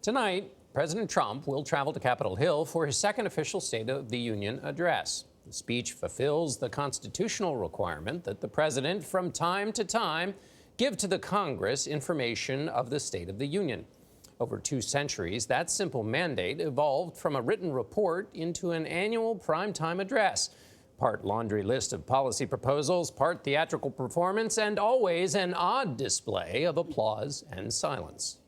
Tonight, President Trump will travel to Capitol Hill for his second official State of the Union address. The speech fulfills the constitutional requirement that the president, from time to time, give to the Congress information of the State of the Union. Over 2 centuries, that simple mandate evolved from a written report into an annual primetime address. Part laundry list of policy proposals, part theatrical performance, and always an odd display of applause and silence.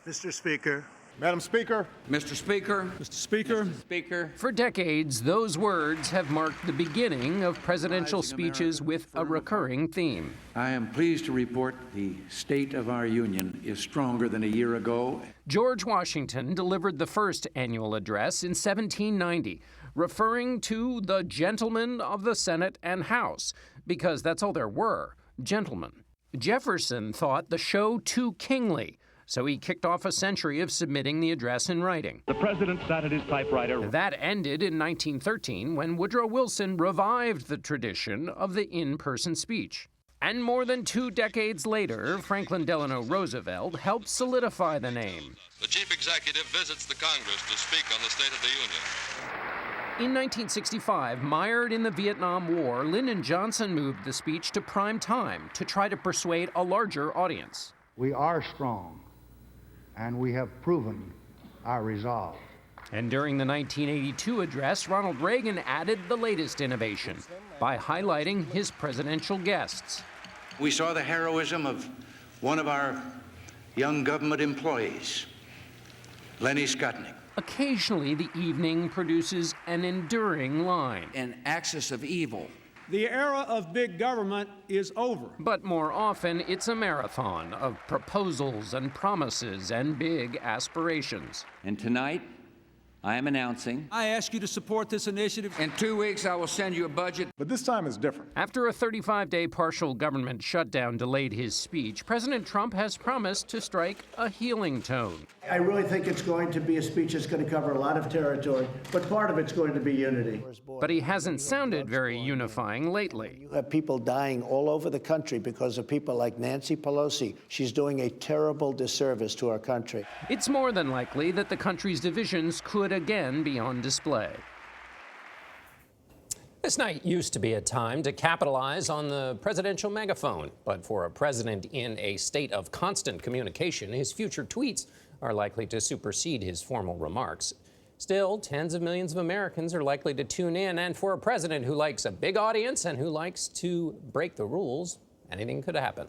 Mr. Speaker. Madam Speaker. Mr. Speaker. Mr. Speaker. Mr. Speaker. For decades, those words have marked the beginning of presidential speeches with a recurring theme. I am pleased to report the state of our union is stronger than a year ago. George Washington delivered the first annual address in 1790, referring to the gentlemen of the Senate and House, because that's all there were, gentlemen. Jefferson thought the show too kingly, so he kicked off a century of submitting the address in writing. The president sat at his typewriter. That ended in 1913 when Woodrow Wilson revived the tradition of the in-person speech. And more than 2 decades later, Franklin Delano Roosevelt helped solidify the name. The chief executive visits the Congress to speak on the State of the Union. In 1965, mired in the Vietnam War, Lyndon Johnson moved the speech to prime time to try to persuade a larger audience. We are strong, and we have proven our resolve. And during the 1982 address, Ronald Reagan added the latest innovation by highlighting his presidential guests. We saw the heroism of one of our young government employees, Lenny Skutnik. Occasionally, the evening produces an enduring line. An axis of evil. The era of big government is over. But more often, it's a marathon of proposals and promises and big aspirations. And tonight, I am announcing, I ask you to support this initiative. in 2 weeks, I will send you a budget. But this time is different. After a 35-day partial government shutdown delayed his speech, President Trump has promised to strike a healing tone. I really think it's going to be a speech that's going to cover a lot of territory, but part of it's going to be unity. But he hasn't sounded very unifying lately. You have people dying all over the country because of people like Nancy Pelosi. She's doing a terrible disservice to our country. It's more than likely that the country's divisions could again be on display. This night used to be a time to capitalize on the presidential megaphone, but for a president in a state of constant communication, his future tweets are likely to supersede his formal remarks. Still, tens of millions of Americans are likely to tune in, and for a president who likes a big audience and who likes to break the rules, anything could happen.